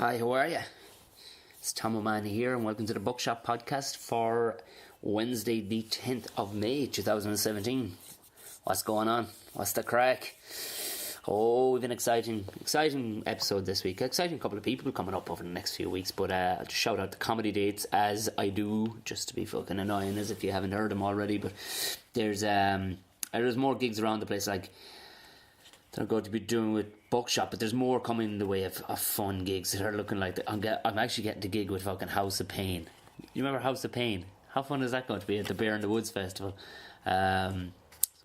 Hi, how are you? It's Tom O'Mahony here, and welcome to the Bookshop podcast for Wednesday, the 10th of May, 2017. What's going on? What's the crack? Oh, we've an exciting episode this week. Exciting couple of people coming up over the next few weeks, but I'll just shout out the comedy dates as I do, just to be fucking annoying, as if you haven't heard them already. But there's more gigs around the place, like that I'm going to be doing with Bookshop, but there's more coming in the way of fun gigs that are looking like I'm actually getting the gig with fucking House of Pain. You remember House of Pain? How fun is that going to be at the Bear in the Woods Festival? So I'm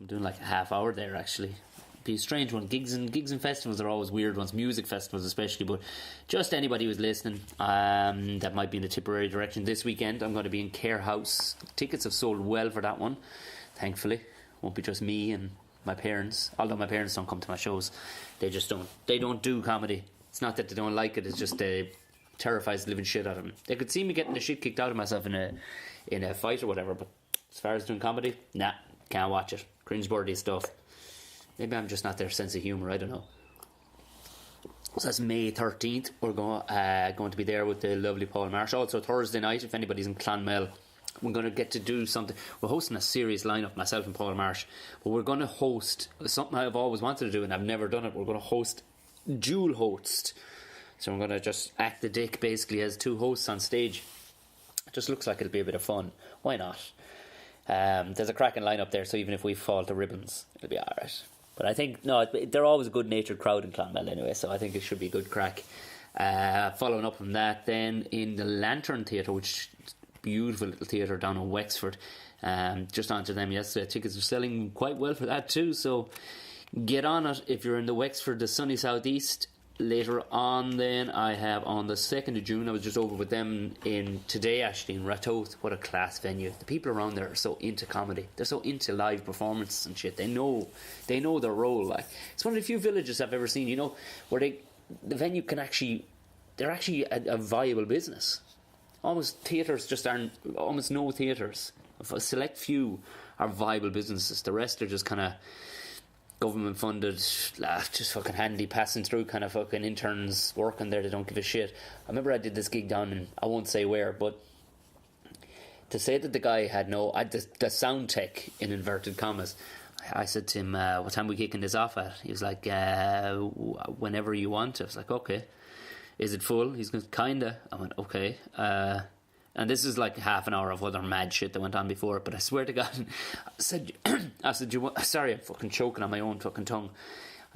doing like a half hour there, actually. Be a strange one. Gigs and festivals are always weird ones, music festivals especially, but just anybody who's listening that might be in a Tipperary direction. This weekend I'm going to be in Care House. Tickets have sold well for that one, thankfully. Won't be just me and my parents, although my parents don't come to my shows. They don't do comedy. It's not that they don't like it, it's just terrifies the living shit out of them. They could see me getting the shit kicked out of myself in a fight or whatever, but as far as doing comedy, nah, can't watch it. Cringe-worthy stuff. Maybe I'm just not their sense of humour, I don't know. So that's May 13th. We're going to be there with the lovely Paul Marsh. Also Thursday night, if anybody's in Clonmel, we're going to get to do something. We're hosting a serious lineup, myself and Paul Marsh, but we're going to host something I've always wanted to do and I've never done it. We're going to dual host. So we're going to just act the dick basically as two hosts on stage. It just looks like it'll be a bit of fun. Why not? There's a cracking lineup there, so even if we fall to ribbons, it'll be alright. But I think, no, they're always a good-natured crowd in Clonmel anyway, so I think it should be a good crack. Following up from that, then in the Lantern Theatre, which is a beautiful little theatre down in Wexford, just onto them yesterday. Tickets are selling quite well for that too, so get on it if you're in the Wexford, the sunny southeast. Later on then, I have on the 2nd of June, I was just over with them today actually in Ratoath. What a class venue. The people around there are so into comedy. They're so into live performances and shit. They know their role. Like, it's one of the few villages I've ever seen, where the venue they're actually a viable business. Almost no theatres. A select few are viable businesses. The rest are just kind of government funded, just fucking handy passing through kind of fucking interns working there. They don't give a shit. I remember I did this gig down in, I won't say where, but to say that the guy had the sound tech in inverted commas, I said to him, what time are we kicking this off at? He was like, whenever you want. I was like, okay. Is it full? He's going, kinda. I went, okay. And this is like half an hour of other mad shit that went on before, but I swear to God, I said, sorry, I'm fucking choking on my own fucking tongue.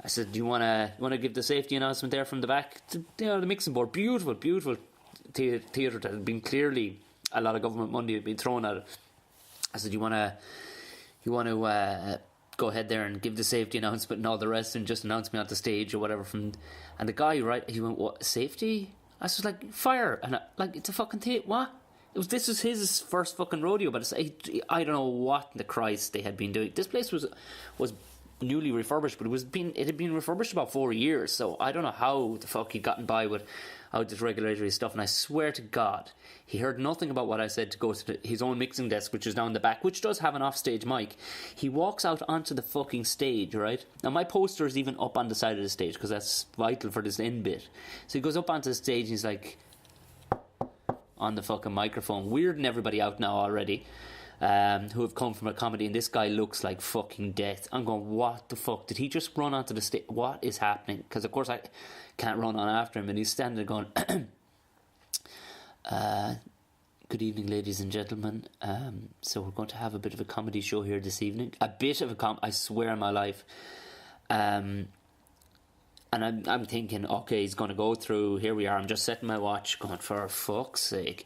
I said, do you want to give the safety announcement there from the back? The mixing board, beautiful theatre that had been clearly a lot of government money had been thrown at it. I said, you want to go ahead there and give the safety announcement and all the rest, and just announce me on the stage or whatever. And the guy, right, he went, what, safety? I was like, fire, and it's a fucking what? This was his first fucking rodeo, but I don't know what the Christ they had been doing. This place was newly refurbished, but it had been refurbished about 4 years, so I don't know how the fuck he'd gotten by without this regulatory stuff. And I swear to God, he heard nothing about what I said to go to his own mixing desk, which is down the back, which does have an offstage mic. He walks out onto the fucking stage, right? Now my poster is even up on the side of the stage because that's vital for this end bit. So he goes up onto the stage and he's like, on the fucking microphone, weirding everybody out now already, who have come from a comedy, and this guy looks like fucking death. I'm going, what the fuck? Did he just run onto the stage? What is happening? Because of course I can't run on after him, and he's standing there going, good evening, ladies and gentlemen. So we're going to have a bit of a comedy show here this evening. A bit of I swear on my life. And I'm thinking, okay, he's going to go through, here we are, I'm just setting my watch, going, for fuck's sake.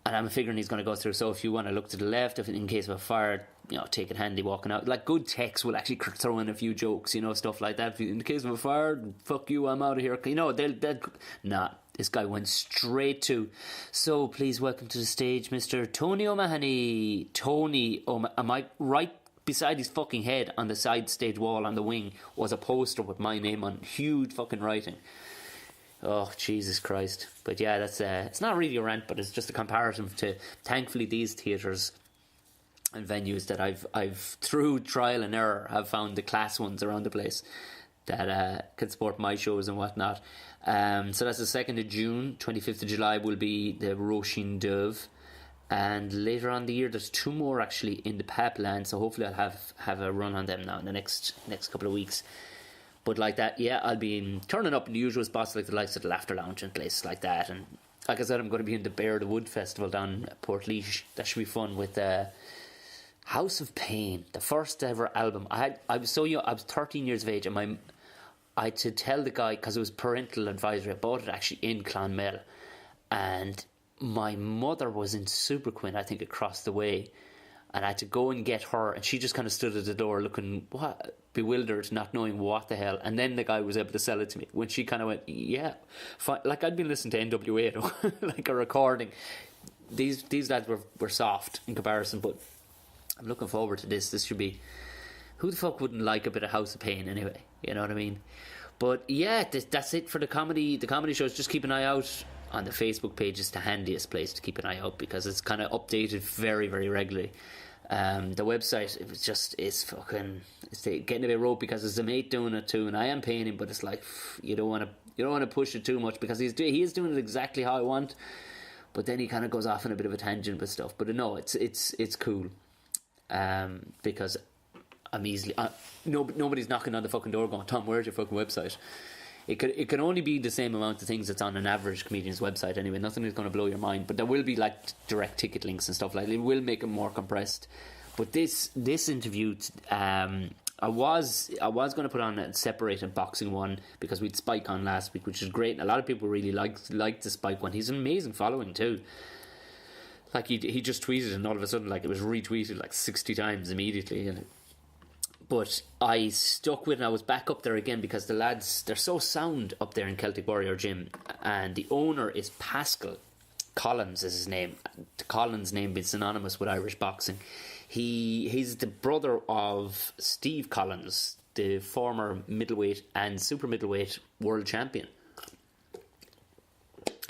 And I'm figuring he's going to go through, so if you want to look to the left, if in case of a fire, take it handy walking out. Like, good techs will actually throw in a few jokes, stuff like that. In the case of a fire, fuck you, I'm out of here. They'll nah, this guy went straight to, so please welcome to the stage, Mr. Tony O'Mahony. Am I right? Beside his fucking head on the side stage wall on the wing was a poster with my name on huge fucking writing. Oh, Jesus Christ. But yeah, that's it's not really a rant, but it's just a comparative to, thankfully, these theatres and venues that I've through trial and error have found the class ones around the place that can support my shows and whatnot. So that's the 2nd of June. 25th of July will be the Roisin Dove. And later on in the year, there's 2 more actually in the Papland. So hopefully I'll have a run on them now in the next couple of weeks. But like that, yeah, I'll be turning up in the usual spots like the likes of the Laughter Lounge and places like that. And like I said, I'm going to be in the Bear of the Wood Festival down at Portlaoise. That should be fun with House of Pain, the first ever album. I was so young, I was 13 years of age, and I had to tell the guy, because it was parental advisory, I bought it actually in Clonmel, and my mother was in Superquin, I think, across the way, and I had to go and get her, and she just kind of stood at the door looking bewildered, not knowing what the hell. And then the guy was able to sell it to me when she kind of went, yeah, fine. Like I'd been listening to NWA, like a recording. These lads were soft in comparison, but I'm looking forward to this. This should be, who the fuck wouldn't like a bit of House of Pain anyway? You know what I mean? But yeah, that's it for the comedy shows. Just keep an eye out on the Facebook page. Is the handiest place to keep an eye out, because it's kind of updated very, very regularly. The website, it's getting a bit rope, because there's a mate doing it too, and I am paying him, but it's like you don't want to push it too much, because he is doing it exactly how I want, but then he kind of goes off on a bit of a tangent with stuff. But no, it's cool, because I'm easily nobody's knocking on the fucking door going, Tom, where's your fucking website? It can only be the same amount of things that's on an average comedian's website anyway. Nothing is going to blow your mind, but there will be like direct ticket links and stuff like that. It will make it more compressed. But this interview, I was going to put on a separated boxing one, because we'd Spike on last week, which is great. And a lot of people really liked the Spike one. He's an amazing following too. Like he just tweeted, and all of a sudden, like, it was retweeted like 60 times immediately. But I stuck with it, and I was back up there again, because the lads, they're so sound up there in Celtic Warrior Gym, and the owner is Paschal. Collins is his name. The Collins name being synonymous with Irish boxing. He's the brother of Steve Collins, the former middleweight and super middleweight world champion.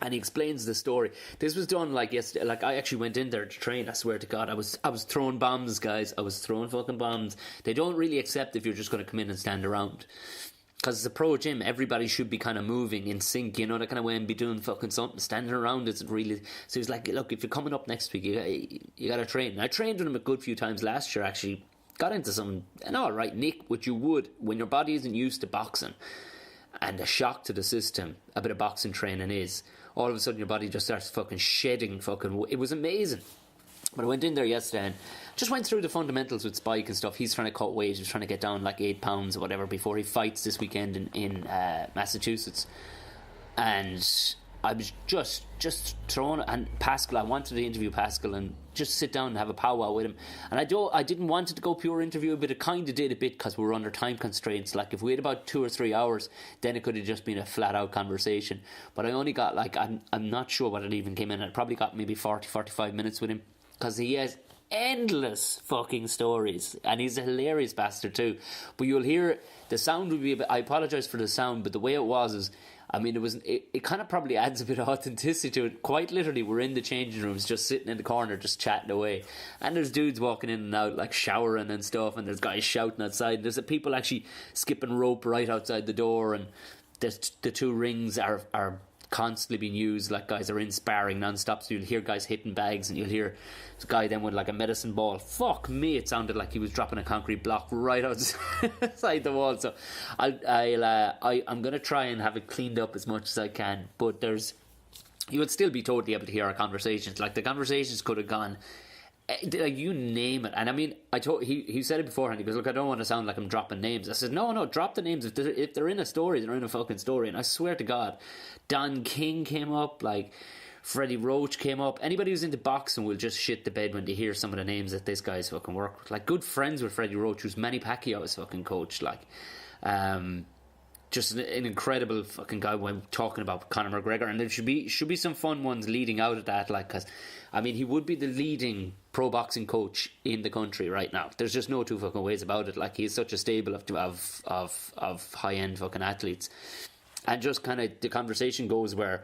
And he explains the story. This was done like yesterday. Like, I actually went in there to train. I swear to God, I was throwing bombs, guys. I was throwing fucking bombs. They don't really accept if you're just going to come in and stand around, because it's a pro gym. Everybody should be kind of moving in sync, you know, that kind of way, and be doing fucking something. Standing around isn't really. So he's like, look, if you're coming up next week, you got to train. And I trained with him a good few times last year. Actually, got into some all right nick, which you would when your body isn't used to boxing, and a shock to the system a bit of boxing training is. All of a sudden your body just starts fucking shedding it was amazing. But I went in there yesterday and just went through the fundamentals with Spike and stuff. He's trying to cut weight. He's trying to get down like 8 pounds or whatever before he fights this weekend in Massachusetts. And I was just thrown. And Paschal, I wanted to interview Paschal and just sit down and have a powwow with him. And I didn't want it to go pure interview, but it kind of did a bit, because we were under time constraints. Like, if we had about 2 or 3 hours, then it could have just been a flat out conversation. But I only got like, I'm not sure what it even came in. I probably got maybe 45 minutes with him, because he has endless fucking stories, and he's a hilarious bastard too. But you'll hear the sound would be a bit, I apologise for the sound, but the way it was is, I mean, it kind of probably adds a bit of authenticity to it. Quite literally, we're in the changing rooms, just sitting in the corner, just chatting away. And there's dudes walking in and out, like showering and stuff, and there's guys shouting outside. There's people actually skipping rope right outside the door, and the 2 rings are constantly being used. Like, guys are in sparring non-stop, so you'll hear guys hitting bags, and you'll hear this guy then with like a medicine ball. Fuck me, it sounded like he was dropping a concrete block right outside the wall. So I'm going to try and have it cleaned up as much as I can, but you would still be totally able to hear our conversations. Like, the conversations could have gone, like, you name it. And I mean, he said it beforehand. He goes, look, I don't want to sound like I'm dropping names. I said, no, drop the names. If they're in a story, they're in a fucking story. And I swear to God, Don King came up, like Freddie Roach came up. Anybody who's into boxing will just shit the bed when they hear some of the names that this guy's fucking worked with. Like, good friends with Freddie Roach, who's Manny Pacquiao's fucking coach. Like, just an incredible fucking guy when talking about Conor McGregor. And there should be some fun ones leading out of that, like, because I mean, he would be the leading pro boxing coach in the country right now. There's just no 2 fucking ways about it. Like, he's such a stable of high end fucking athletes. And just kind of the conversation goes where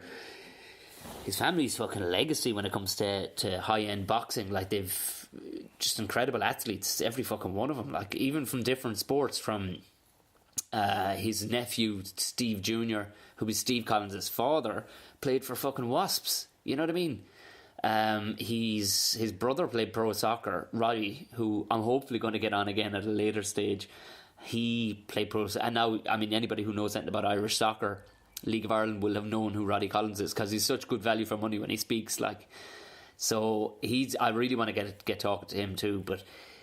his family's fucking legacy when it comes to high end boxing, like, they've just incredible athletes, every fucking one of them, like, even from different sports, from his nephew Steve Jr., who was Steve Collins' father, played for fucking Wasps. You know what I mean? His brother played pro soccer, Roddy, who I'm hopefully going to get on again at a later stage. He played pro, and now, I mean, anybody who knows anything about Irish soccer, League of Ireland, will have known who Roddy Collins is, because he's such good value for money when he speaks. Like, so I really want to get talking to him too. But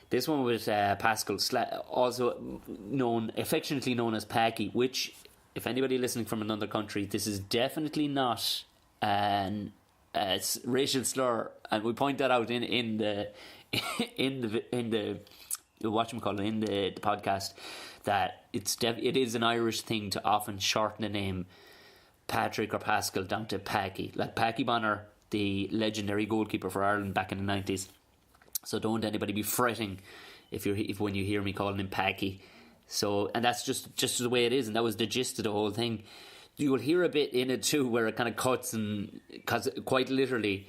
this one with Paschal, also affectionately known as Packie, which, if anybody listening from another country, this is definitely not an racial slur, and we point that out in the podcast, that it is an Irish thing to often shorten the name Patrick or Paschal down to Packie, like Packie Bonner, the legendary goalkeeper for Ireland back in the 90s. So don't anybody be fretting if when you hear me calling him Packie. So, and that's just the way it is, and that was the gist of the whole thing. You will hear a bit in it too where it kind of cuts, and because quite literally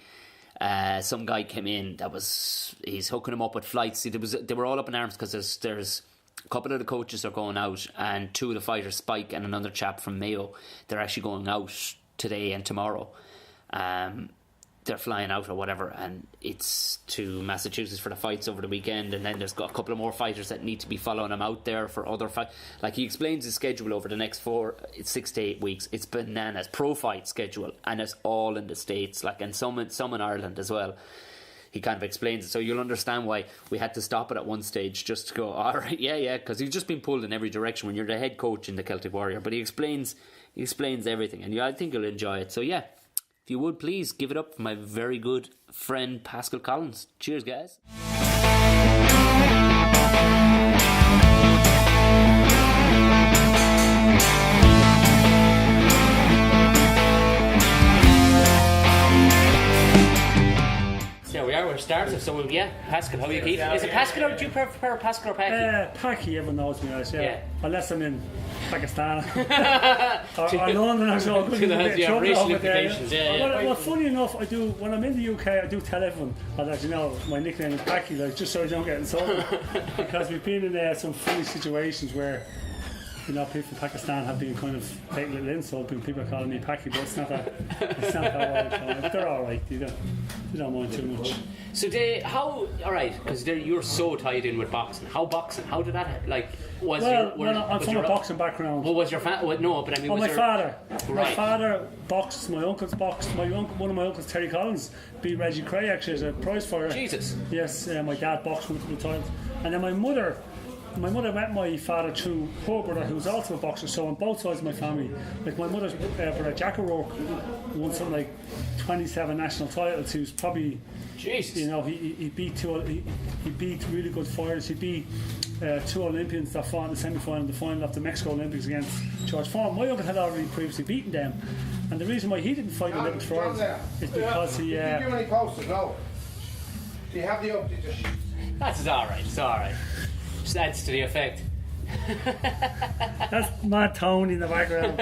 some guy came in he's hooking him up with flights. See, they were all up in arms because there's a couple of the coaches are going out, and two of the fighters, Spike and another chap from Mayo, they're actually going out today and tomorrow. They're flying out or whatever, and it's to Massachusetts for the fights over the weekend, and then there's got a couple of more fighters that need to be following him out there for other fights. Like, he explains his schedule over the next 6 to 8 weeks. It's bananas. Pro fight schedule, and it's all in the States, like, and some in Ireland as well. He kind of explains it, so you'll understand why we had to stop it at one stage, just to go, all right, yeah, because he's just been pulled in every direction when you're the head coach in the Celtic Warrior. But he explains everything, and I think you'll enjoy it. So yeah, if you would, please give it up for my very good friend Packie Collins. Cheers, guys. There we are, we're starting. So yeah, Paschal, how are you keep? Is it Paschal, or do you prefer Paschal or Packie? Packie, everyone knows me as, yeah. Unless I'm in Pakistan or London or so. Racial implications, Well, funny enough, I do, when I'm in the UK, I do tell everyone, as you know, my nickname is Packie, like, just so I don't get insulted. Because we've been in some funny situations where, you know, people from Pakistan have been kind of taking a little insult, and people are calling me Packie, but it's not that well. But they're alright, they don't mind too much. So because you're so tied in with boxing. How did that, like, I'm from a boxing background. Well, was your no, but I mean, my father. Right. My father boxed, my uncle's boxed, one of my uncles, Terry Collins, beat Reggie Cray actually as a prize fighter. Jesus. Yes, my dad boxed one of the times. And then my mother met my father through her brother, who was also a boxer. So on both sides of my family, like my mother's brother Jack O'Rourke won something like 27 national titles. He was probably, Jesus. You know, he beat he beat really good fighters. He beat two Olympians that fought in the semi-final and the final of the Mexico Olympics against George Foreman. My uncle had already previously beaten them, and the reason why he didn't fight in the Olympics for us is because he. Did you do any posters? No. Do you have the update? That's alright. It's alright. Just adds to the effect. That's Matt Tony in the background.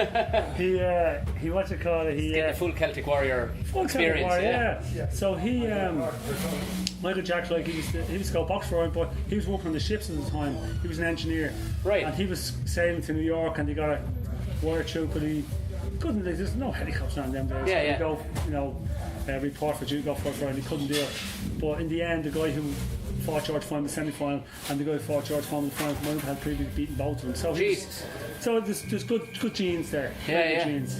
He what's it called? He the full Celtic Warrior experience. Yeah. So he, Michael Jack, like he was go box for him, but he was working on the ships at the time. He was an engineer, right? And he was sailing to New York, and he got a wire through, but he couldn't. There's no helicopters on them days. Yeah. Go, you know, report for duty, go for it, and he couldn't do it. But in the end, the guy who fought George Foreman in the semi-final, and the guy who fought George Foreman in the final, Michael had previously beaten both of them. So there's good genes there. Yeah. Genes.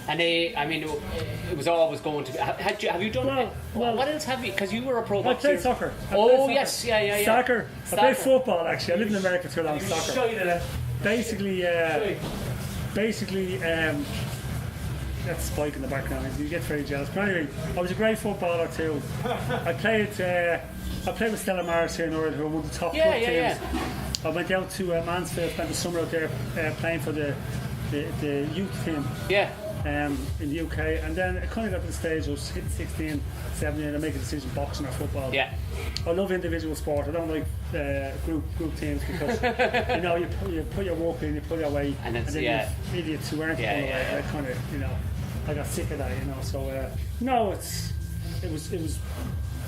And I mean, it was always going to be. Have you done? Well, what else have you? Because you were a pro boxer. I played soccer. Yes, yeah. Soccer. I played football actually. I lived in America for too long. Soccer. Basically, that's Spike in the background. You get very jealous. But anyway, I was a great footballer too. I played with Stella Maris here in Ireland, who were one of the top club teams. Yeah. I went down to Mansfield, spent the summer out there playing for the youth team. Yeah. In the UK, and then I kind of got to the stage I was hitting 16, 17, and I make a decision boxing or football. Yeah. I love individual sport. I don't like group teams because you know you put your work in, you put your weight, and then you idiots who aren't pulling away. I kind of, you know, I got sick of that, you know. So no, it was.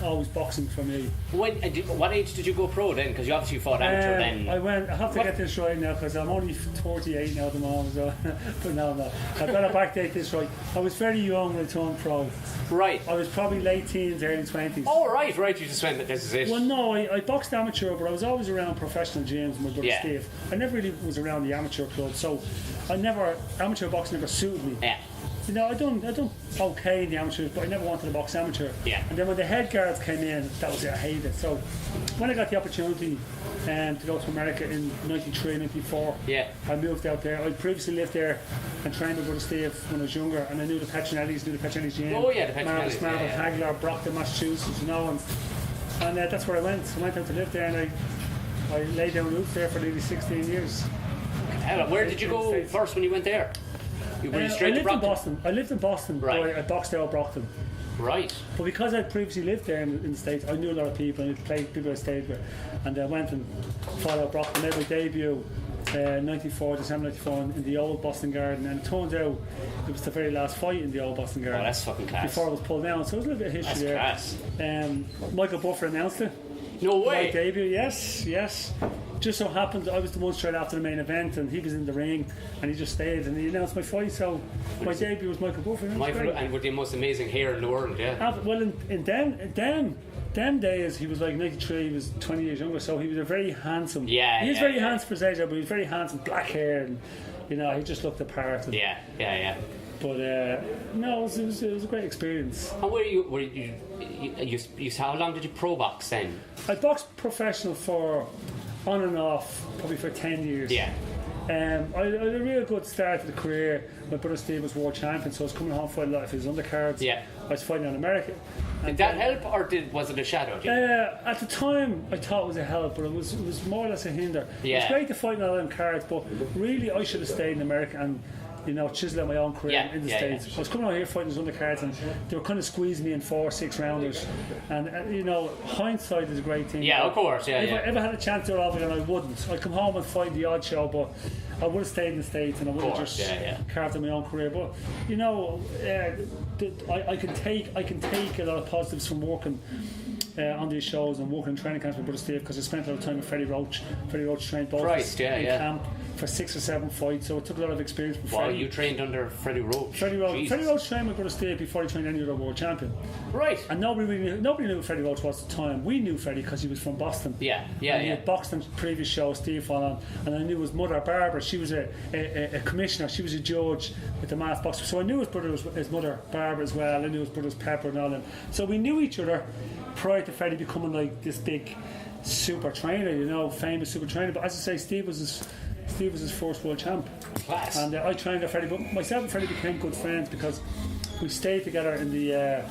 always boxing for me. What age did you go pro then? Because you obviously fought amateur then. I have to get this right now because I'm only 48 now at the moment. So, but no. I better backdate this right. I was very young when I turned pro. Right. I was probably late teens, early 20s. Oh, right. You just went, this is it. Well, no, I boxed amateur, but I was always around professional gyms with my brother Steve. I never really was around the amateur club, so amateur boxing never suited me. Yeah. You know, I done okay in the amateurs, but I never wanted to box amateur. Yeah. And then when the head guards came in, that was it. I hated it. So when I got the opportunity to go to America in 93, 94, I moved out there. I previously lived there and trained with brother Steve when I was younger, and I knew the Petronellis, gym. Oh yeah, the Petronellis. Marvel, Hagler, Brockton, Massachusetts, you know, and that's where I went. I went out to live there, and I laid down roots there for nearly 16 years. Where did you go first when you went there? You went straight to Brockton? I lived in Boston, right. But I boxed out of Brockton. Right. But because I previously lived there in the States, I knew a lot of people, and I played people I stayed with. And I went and fought out Brockton, made my debut December 94 in the old Boston Garden, and it turns out it was the very last fight in the old Boston Garden. Oh, that's fucking class. Before it was pulled down, so it was a little bit of history that's there. Class. Michael Buffer announced it. No way. My debut, yes. Just so happened I was the one straight after the main event, and he was in the ring, and he just stayed, and he announced my fight. So my debut was Michael Buffer. And with the most amazing hair in the world, yeah. Well, in them days, he was like 93. He was 20 years younger, so he was a very handsome. Yeah, he was very handsome for his age, but he was very handsome, black hair, and you know, he just looked the part. And, yeah. But no, it was a great experience. And how long did you pro box then? I boxed professional for on and off, probably for 10 years. Yeah. I had a real good start to the career. My brother Steve was world champion, so I was coming home fighting a lot of his undercards. Yeah. I was fighting in America. Did that help, or was it a shadow? At the time, I thought it was a help, but it was more or less a hinder. Yeah. It's great to fight in all them cards, but really I should have stayed in America and, you know, chisel out my own career in the States. I was coming out here fighting his undercards, and they were kind of squeezing me in 4-6 rounders. And you know, hindsight is a great thing. Yeah, of course. If I ever had a chance to do it over again, I wouldn't. I'd come home and fight the odd show, but I would have stayed in the States, and I would have just carved out my own career. But you know, I can take a lot of positives from working on these shows and working in training camps with brother Steve, because I spent a lot of time with Freddie Roach. Freddie Roach trained both in camp for 6 or 7 fights, so it took a lot of experience with Freddie. You trained under Freddie Roach. Freddie Roach trained with brother Steve before he trained any other world champion. Right. And nobody knew who Freddie Roach was at the time. We knew Freddie because he was from Boston. He had boxed on previous show, Steve fought on, and I knew his mother Barbara. She was a commissioner. She was a judge with the mass boxer. So I knew his mother Barbara as well. I knew his brothers Pepper and all them. So we knew each other prior to Freddie becoming like this big super trainer, you know, famous super trainer. But as I say, Steve was his first world champ. Class. And I trained with Freddie, but myself and Freddie became good friends because we stayed together in the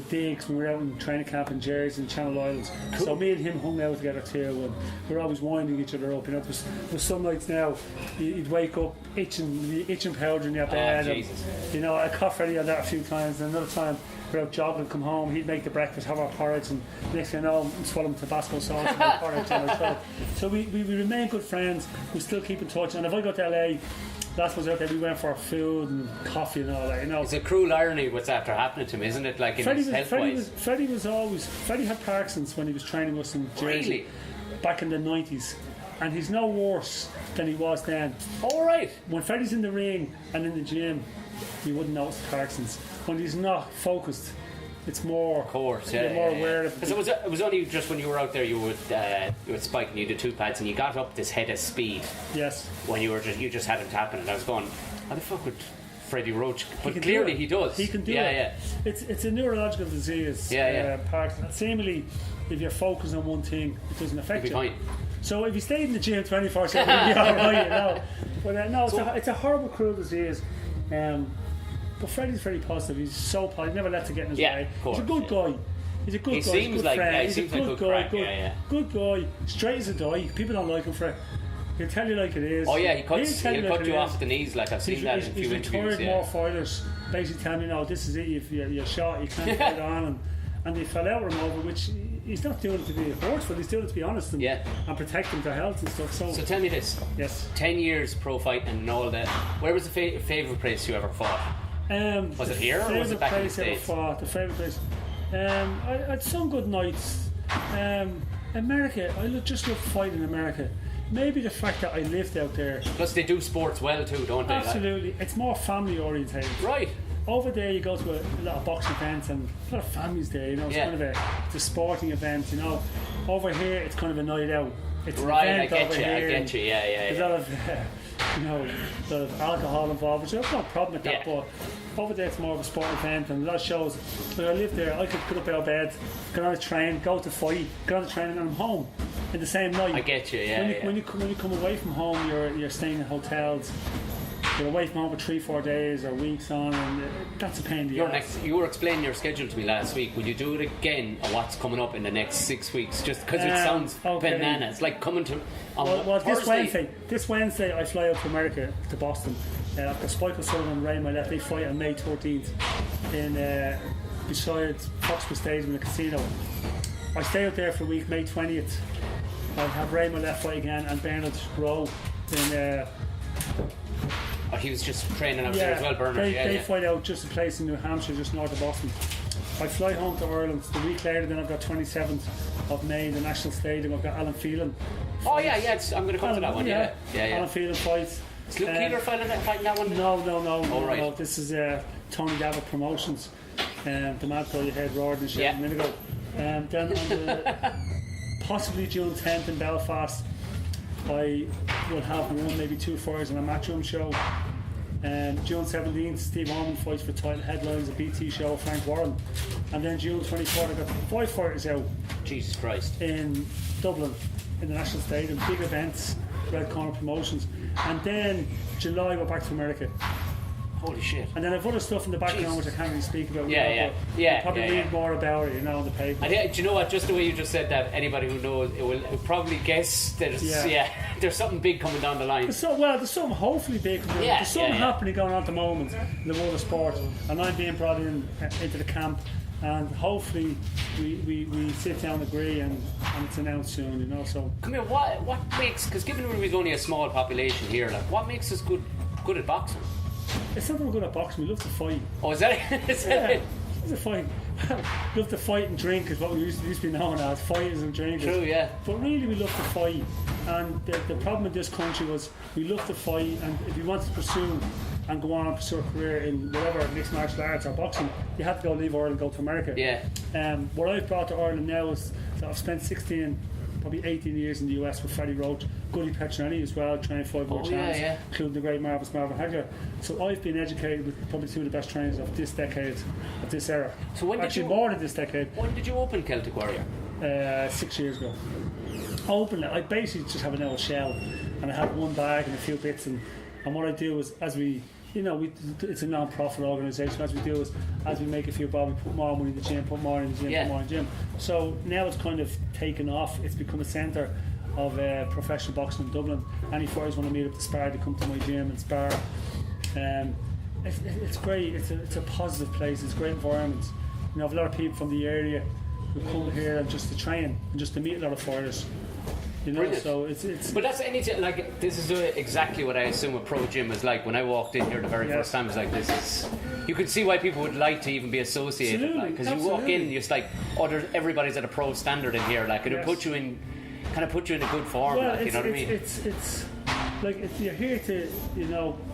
digs when we were out in training camp in Jersey and Channel Islands. Cool. So me and him hung out together too, and we were always winding each other up. You know, there was some nights now you'd wake up itching powder in your bed. And, you know, I caught Freddie on that a few times, and another time we were out jogging, come home, he'd make the breakfast, have our porridge, and next thing you know, I'm swallowing Tabasco sauce and my porridge. And so we remain good friends. We still keep in touch, and if I go to LA, last was out there, we went for food and coffee and all that, you know. It's a cruel irony what's after happening to him, isn't it? Like in his health-wise. Freddie had Parkinson's when he was training us in Jersey. Really? Back in the 90s. And he's no worse than he was then. All right. When Freddie's in the ring and in the gym, you wouldn't notice Parkinson's. When he's not focused, it's more. Of course, you're more aware of it. Because it was only just when you were out there, you would spike and you did 2 pads and you got up this head of speed. Yes. When you just had it happen, and I was going, how the fuck would Freddie Roach? But clearly he does. He can do it. Yeah. It's a neurological disease. Parkinson's. Seemingly, if you're focused on one thing, it doesn't affect you. Fine. So if you stayed in the gym 24/7, you'd be alright, you know. But no, it's a horrible, cruel disease. But Freddie's very positive. He's so positive. He never lets it get in his way. Course, he's a good guy. He's a good guy. Seems like he's a good guy. Good guy. Straight as a die. People don't like him for it. He'll tell you like it is. Oh yeah, he'll cut you off at the knees. Like I've seen that in a few interviews. He's retired more fighters. Basically telling me, no, this is it. If you're shot, you can't fight on. And they fell out with him over, which he's not doing it to be forceful. He's doing it to be honest and protecting their health and stuff. So tell me this. Yes. 10 years pro fighting and all that. Where was the favourite place you ever fought? Was it here or was it back in the States? The favourite place. I had some good nights. America, just love fighting in America. Maybe the fact that I lived out there. Plus they do sports well too, don't they? Absolutely. Like? It's more family orientated. Right. Over there you go to a lot of boxing events and a lot of families there, you know, it's kind of it's a sporting event, you know. Over here it's kind of a night out. It's an event I get you, yeah. There's a lot of a lot of alcohol involved, which there's no problem with that, but over there it's more of a sport event and a lot of shows. When I lived there I could put up out of bed, get on a train, go to fight, get on the train and I'm home in the same night. I get you, When you come away from home you're staying in hotels. You're away from home for 3-4 days or weeks on, and that's a pain in the ass. You were explaining your schedule to me last week. Will you do it again, or what's coming up in the next 6 weeks? Just because it sounds bananas. Like coming to well, this Wednesday I fly out to America, to Boston. I've got Spike O'Sullivan and Ray, my left. They fight on May 13th in beside Foxborough Stadium in the casino. I stay out there for a week, May 20th. I'll have Ray, my left, fight again, and Bernard Rowe in. He was just training out there as well, Bernard. They fight out just a place in New Hampshire, just north of Boston. I fly home to Ireland the week later, then I've got 27th of May in the National Stadium. I've got Alan Phelan. Oh, yeah, I'm going to come to that one, yeah. Alan Phelan fights. Is Luke Keeler fighting that one? No. Oh, right. No, this is Tony Davitt Promotions. The man called your head roared and shit a minute ago. Then on the possibly June 10th in Belfast, I will have one, maybe 2 fights on a Matchroom show. June 17th, Steve Orman fights for title headlines, a BT show with Frank Warren. And then June 24th, I've got 5 fighters out. Jesus Christ. In Dublin, in the National Stadium, big events, Red Corner Promotions. And then July, we're back to America. Holy shit. And then I've other stuff in the background which I can't really speak about. I'll probably read more about it, on the paper. Do you know what? Just the way you just said that, anybody who knows it will probably guess that there's something big coming down the line. There's something hopefully big coming. There's something happening going on at the moment in the world of sport, and I'm being brought into the camp. And hopefully we sit down and agree and it's announced soon, So come here, what makes, because given we've only a small population here, like what makes us good at boxing? It's not that we're good at boxing, we love to fight. Oh, is that it? Is that it? It's a fight. We love to fight and drink is what we used to be known as, fighters and drinkers. True, yeah. But really we love to fight. And the problem in this country was we love to fight, and if you wanted to pursue and go on and pursue a career in whatever, mixed martial arts or boxing, you have to go leave Ireland and go to America. Yeah. What I've brought to Ireland now is that I've spent 18 years in the US with Freddie Roach, Gully Petronelli as well, training 5 world champs, including the great Marvin Hagler. So I've been educated with probably 2 of the best trainers of this decade, of this era. So more than this decade. When did you open Celtic Warrior? 6 years ago. Openly, I basically just have an old shell, and I have one bag and a few bits, and what I do is, as we, it's a non-profit organisation. As we make a few bob, we put more money in the gym, put more in the gym. So now it's kind of taken off. It's become a centre of professional boxing in Dublin. Any fighters want to meet up to spar, they come to my gym and spar. It's great. It's a positive place. It's a great environment. I have a lot of people from the area who come here and just to train and just to meet a lot of fighters. Brilliant. So it's. But that's anything like this is exactly what I assume a pro gym is like. When I walked in here the very first time, it's like this is. You can see why people would like to even be associated, because you walk in, you're just like, everybody's at a pro standard in here, like it'll put you in a good form, well, like, you know what I mean? It's like you're here to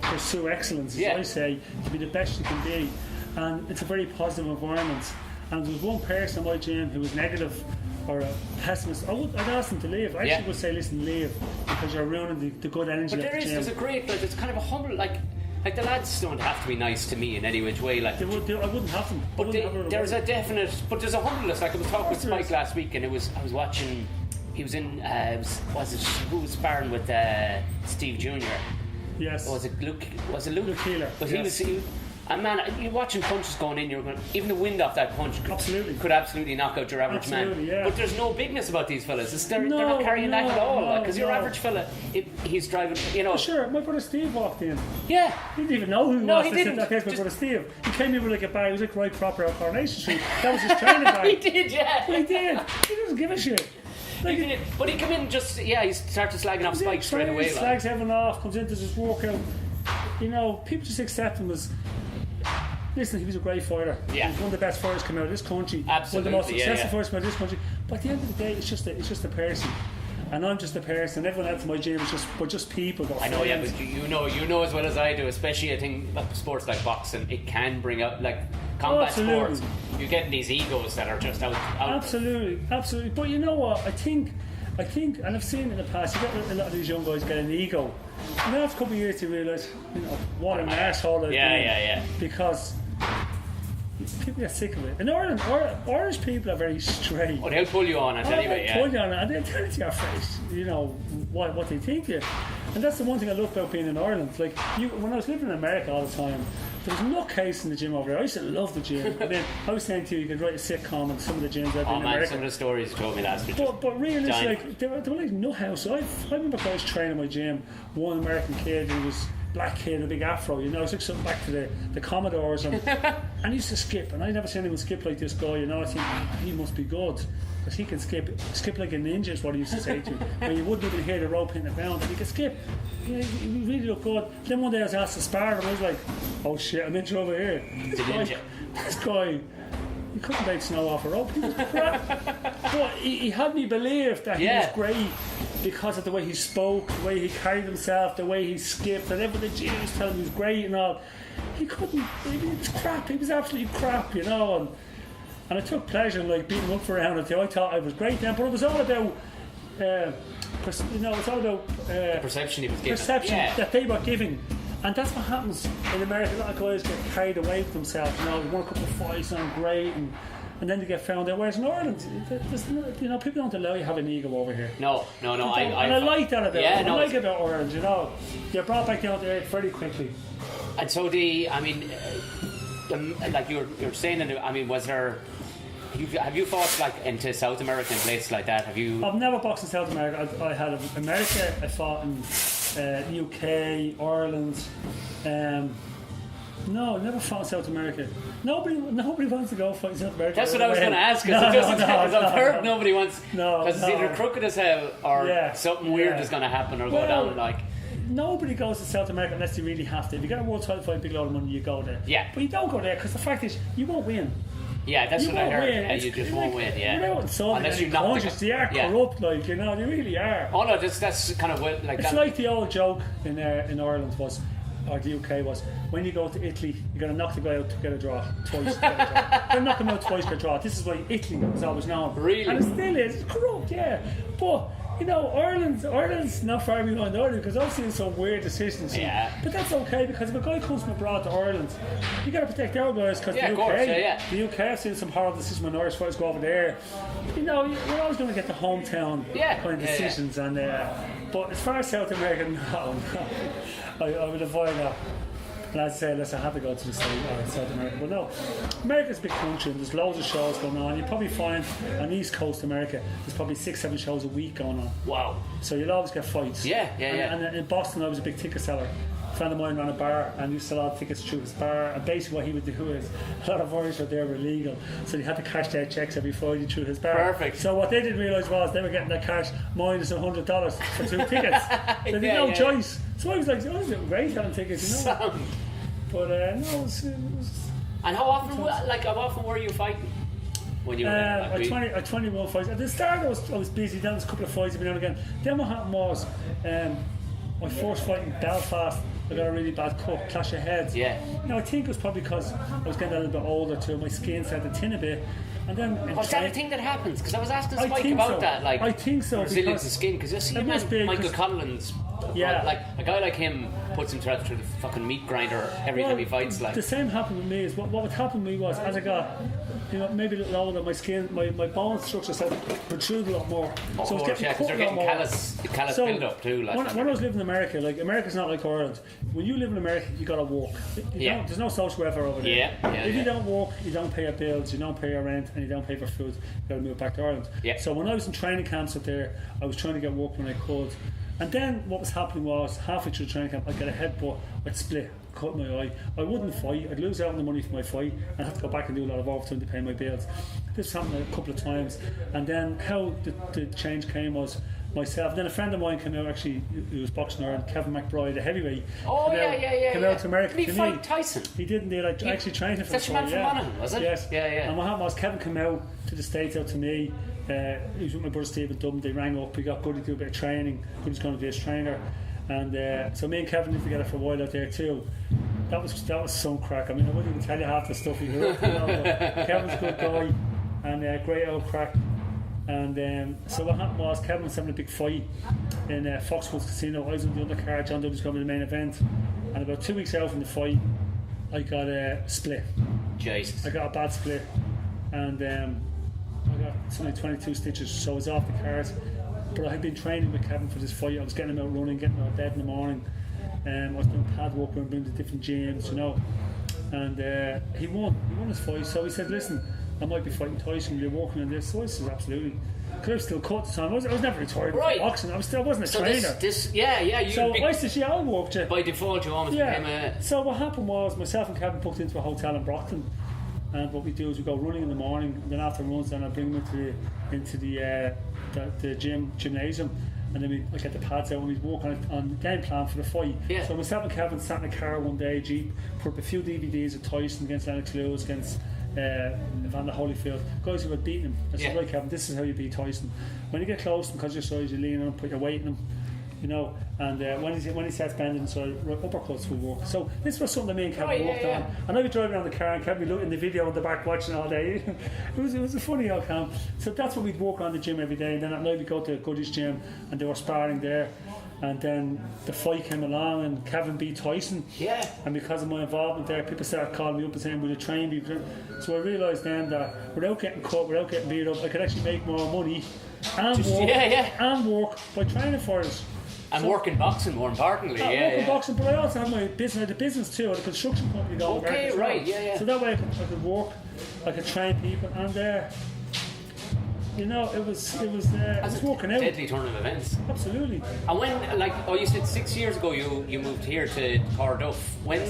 pursue excellence, as I say, to be the best you can be, and it's a very positive environment. And there was one person in my gym who was negative or a pessimist. I'd ask them to leave. I actually would say, listen, leave, because you're ruining the good energy of the gym. There's a great, it's kind of a humble, like the lads don't have to be nice to me in any which way. Like I wouldn't have them. But there's a humbleness. Like I was talking with Spike last week, and I was watching. He was in. Who was sparring with Steve Jr. Yes. Was it Luke? Luke Keeler. But he was. And man, you're watching punches going in. You're going, even the wind off that punch could absolutely knock out your average man. Yeah. But there's no bigness about these fellas. They're not carrying that at all. Because your average fella, he's driving. Sure, my brother Steve walked in. Yeah. He didn't even know who he was. He didn't. My brother Steve. He came in with like a bag. It was like right proper out Coronation Street. That was his training bag. He did, yeah. He did. He doesn't give a shit. He did. But he came in he started slagging off Spike straight away. Slags everyone off. Comes into his workout. People just accept him as. listen, he was a great fighter. Yeah. He was one of the best fighters come out of this country. Absolutely, one of the most successful yeah. fighters come out of this country. But at the end of the day, it's just a person. And I'm just a person. Everyone else in my gym is just people. I know, yeah, but you know as well as I do, especially I think sports like boxing, it can bring out like combat sports. You get these egos that are just out. Absolutely. But you know what? I think, and I've seen it in the past. You get a lot of these young guys get an ego. And after a couple of years, you realise, what an asshole I've been. Yeah. Because people get sick of it. In Ireland, Irish people are very straight. Oh, they'll pull you on and tell you, They'll pull you on and they'll tell it to your face, what they think of you. And that's the one thing I love about being in Ireland. Like, when I was living in America all the time, there was no case in the gym over there. I used to love the gym. I mean, I was saying to you could write a sitcom on some of the gyms I've been in America. Some of the stories you told me last week. But realistically, like, they were like nut house. I remember guys training my gym. One American kid who was black kid with a big afro, it's like something back to the Commodores, and he used to skip, and I never seen anyone skip like this guy. I think he must be good because he can skip like a ninja is what he used to say to me. When you wouldn't even hear the rope hitting the ground, but he could skip. He really looked good. Then one day I was asked to spar him, I was like, oh shit, I'm in trouble here. This guy, he couldn't make snow off a rope. He was crap. But he had me believe that he was great because of the way he spoke, the way he carried himself, the way he skipped, and everything. The gym was telling him he was great and all. He couldn't. He was crap. He was absolutely crap, And I took pleasure in beating him up for a round or two. I thought I was great then, but it was all about. It's all about the perception he was giving. That they were giving. And that's what happens in America. A lot of guys get carried away with themselves. They won a couple of fights and great, and then they get found out. Whereas in Ireland, people don't allow you to have an ego over here. No. I like that about it. I like it about Ireland. You're brought back down to earth very quickly. And so like you were saying, was there? Have you fought into South American places like that? Have you? I've never boxed in South America. I had America. I fought in UK, Ireland. No, never fought in South America. Nobody wants to go fight in South America. That's what I was going to ask. I've heard nobody wants. Because it's either crooked as hell or something weird is going to happen or go down Nobody goes to South America unless you really have to. If you get a world title fight, big load of money, you go there. Yeah. But you don't go there because the fact is, you won't win. Yeah, that's what I heard. You just won't win. Yeah. Unless you knock the. They are corrupt, they really are. Oh no, that's kind of like. It's like the old joke in Ireland was, or the UK was, when you go to Italy, you're going to knock the guy out to get a draw twice. You're going to knock him out twice to get a draw. This is why Italy was always known. Really? And it still is. It's corrupt, yeah. But Ireland's not far behind Ireland because I've seen some weird decisions. Yeah. But that's okay because if a guy comes from abroad to Ireland, you got to protect our guys because the UK, I've seen some horrible decisions when Irish fighters go over there. You're always going to get the hometown kind of decisions. And but as far as South America, no. I would avoid that. And I'd say, unless I had to go to the South America. But no, America's a big country and there's loads of shows going on. You probably find on East Coast America, there's probably 6-7 shows a week going on. Wow. So you'll always get fights. And in Boston, I was a big ticket seller. A friend of mine ran a bar and used to sell a lot of tickets through his bar. And basically what he would do is, a lot of Irish out there were illegal. So he had to cash their checks every Friday through his bar. Perfect. So what they didn't realise was they were getting their cash minus $100 for 2 tickets. So they had no choice. So I was like, this is great on tickets, But no, it was. And how often were you fighting? When you were 21 fights. At the start, I was busy. Then there was a couple of fights every now and again. Then what happened was, my first fight in Belfast, I got a really bad cut, clash of heads. Yeah. I think it was probably because I was getting a little bit older too. My skin started to thin a bit. And then is that a thing that happens? Because I was asking Spike about that. I think so. Resilience of skin. Because you see, Michael Collins. Yeah. Like a guy like him puts himself through the fucking meat grinder every time he fights. The same happened with me. Is what would happen to me was as I got, maybe a little older, my skin, my bone structure started to protrude a lot more. So it's getting because they're getting callous build up too. When I was living in America, America's not like Ireland. When you live in America, you gotta work. There's no social welfare over there. If you don't work, you don't pay your bills, you don't pay your rent, and you don't pay for food. You gotta move back to Ireland. So when I was in training camps up there, I was trying to get work when I could. And then what was happening was halfway through the training camp I'd get a headbutt, I'd split, cut my eye. I wouldn't fight, I'd lose out on the money for my fight and I'd have to go back and do a lot of overtime to pay my bills. This happened a couple of times. And then how the change came was myself. Then a friend of mine came out, actually, who was boxing around, Kevin McBride, a heavyweight. Oh, came out to America. Did he fight Tyson? He did indeed. I actually trained him for the fight. That's your man from Monaghan, was it? Yes. Yeah. And what happened was Kevin came out to the States, out to me. He was with my brother Steve in Dublin. They rang up. He got good to do a bit of training. Good was going to be his trainer. And so me and Kevin lived together for a while out there too. That was some crack. I mean, I wouldn't even tell you half the stuff he heard. Kevin's a good guy and great old crack. And so what happened was Kevin was having a big fight in Foxwoods Casino. I was on the undercard. John Dudley was going to be the main event. And about 2 weeks out from the fight, I got a split. Jesus. I got a bad split, and I got something 22 stitches. So I was off the card. But I had been training with Kevin for this fight. I was getting him out running, getting him out of bed in the morning. I was doing pad work, we were doing the different gyms, you know. And he won his fight. So he said, "Listen, I might be fighting Tyson. You're working on this." So I said, "Absolutely." Because I was still cut at the time. I was never retired from boxing. I wasn't a trainer. So I said, "Yeah, I'll work you." By default, you almost became a. So what happened was myself and Kevin booked into a hotel in Brockton. And what we do is we go running in the morning, and then after runs, then I bring them into the gymnasium, and then I get the pads out and we work on game plan for the fight. Yeah. So myself and Kevin sat in a car one day, Jeep, put up a few DVDs of Tyson against Lennox Lewis, against Evander Holyfield, guys who had beaten him. I said, "Right, Kevin, this is how you beat Tyson. When you get close to him, because your size, you lean on him, put your weight in him." You know, and when he starts bending, so uppercuts will work. So this was something that me and Kevin worked on. And I was driving around the car and Kevin looking in the video on the back watching all day. it was a funny outcome. So that's what we'd walk around the gym every day. And then at night we'd go to Goody's gym and they were sparring there. And then the fight came along and Kevin beat Tyson. Yeah. And because of my involvement there, people started calling me up and saying, "Will you train me?" So I realised then that without getting cut, without getting beat up, I could actually make more money and work by training for us. And working boxing, more importantly. Working boxing, but I also have my business. I had a business too, I had a construction company going. Okay, right, yeah. So that way I could work, I could train people, and you know, it was working out. Deadly turn of events. Absolutely. And when, you said 6 years ago you moved here to Cardiff. When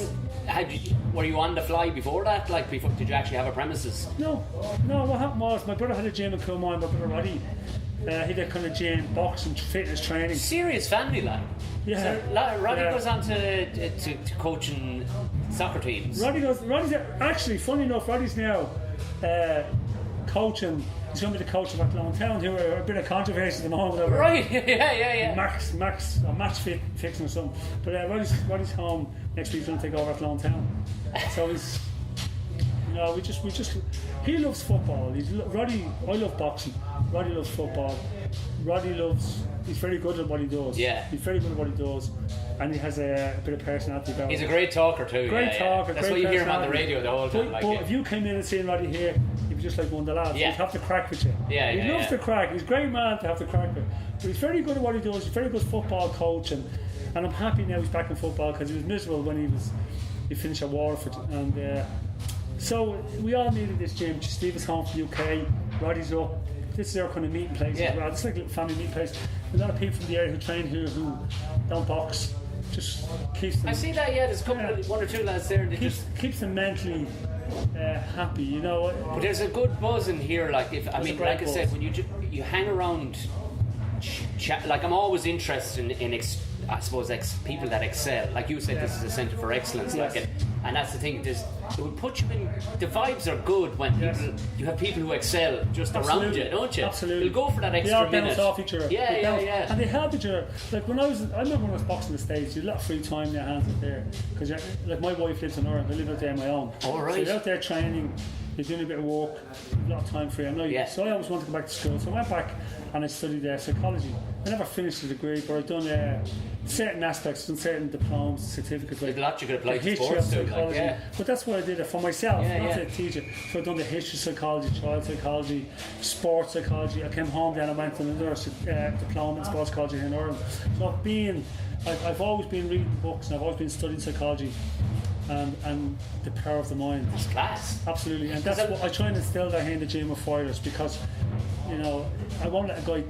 were you on the fly before that? Did you actually have a premises? No. What happened was my brother had a gym in Coolmine, my brother Roddy. He did kind of gym, boxing, fitness training. Serious family, Yeah. So Roddy goes on to coaching soccer teams. Roddy's actually, funny enough, Roddy's now coaching. He's going to be the coach of Athlone Town, who are a bit of controversy at the moment. Right, yeah. Match fixing or something. But Roddy's home next week. He's going to take over Athlone Town. So he's. No, we just. He loves football. I love boxing. Roddy loves football. He's very good at what he does. Yeah. He's very good at what he does, and he has a bit of personality about him. He's a great talker too. Great talker. That's why you hear him on the radio the whole time. But if you came in and seen Roddy here, he'd be just like one of the lads. Yeah. He'd have to crack with you. He loves to crack. He's a great man to have to crack with. But he's very good at what he does. He's a very good football coach, and I'm happy now he's back in football because he was miserable when he finished at Waterford, and so we all needed this gym. Steve is home from the UK. Roddy's up. This is our kind of meeting place as well. It's like a little family meeting place. A lot of people from the area who train here who don't box. Just keeps them. I see that. Yeah, there's a couple of one or two lads there. And keeps them mentally happy, you know. But there's a good buzz in here. Like I said, when you hang around, I'm always interested in I suppose people that excel. Like you said, this is a centre for excellence. Yes. And that's the thing. It would put you in. The vibes are good when you have people who excel just around you, don't you? Absolutely. You'll go for that extra they all minute. bounce off each other. Yeah. And they help each other. Like I remember when I was boxing in the States, you had a lot of free time in your hands out there. Because like my wife lives in Ireland, I live out there on my own. All right. So you're out there training, you're doing a bit of work, a lot of time free. So I always wanted to go back to school. So I went back and I studied psychology. I never finished the degree, but I've done certain aspects, done certain diplomas, certificates. There's a lot you could apply to history of sports psychology. But that's why I did it for myself, not to teach it. So I've done the history psychology, child psychology, sports psychology. I came home then I went to another diploma in sports psychology here in Ireland. So I've always been reading books and I've always been studying psychology and the power of the mind. That's class. Absolutely, and that's what I try and instill that here in the gym with fighters because, you know, I won't let a guy.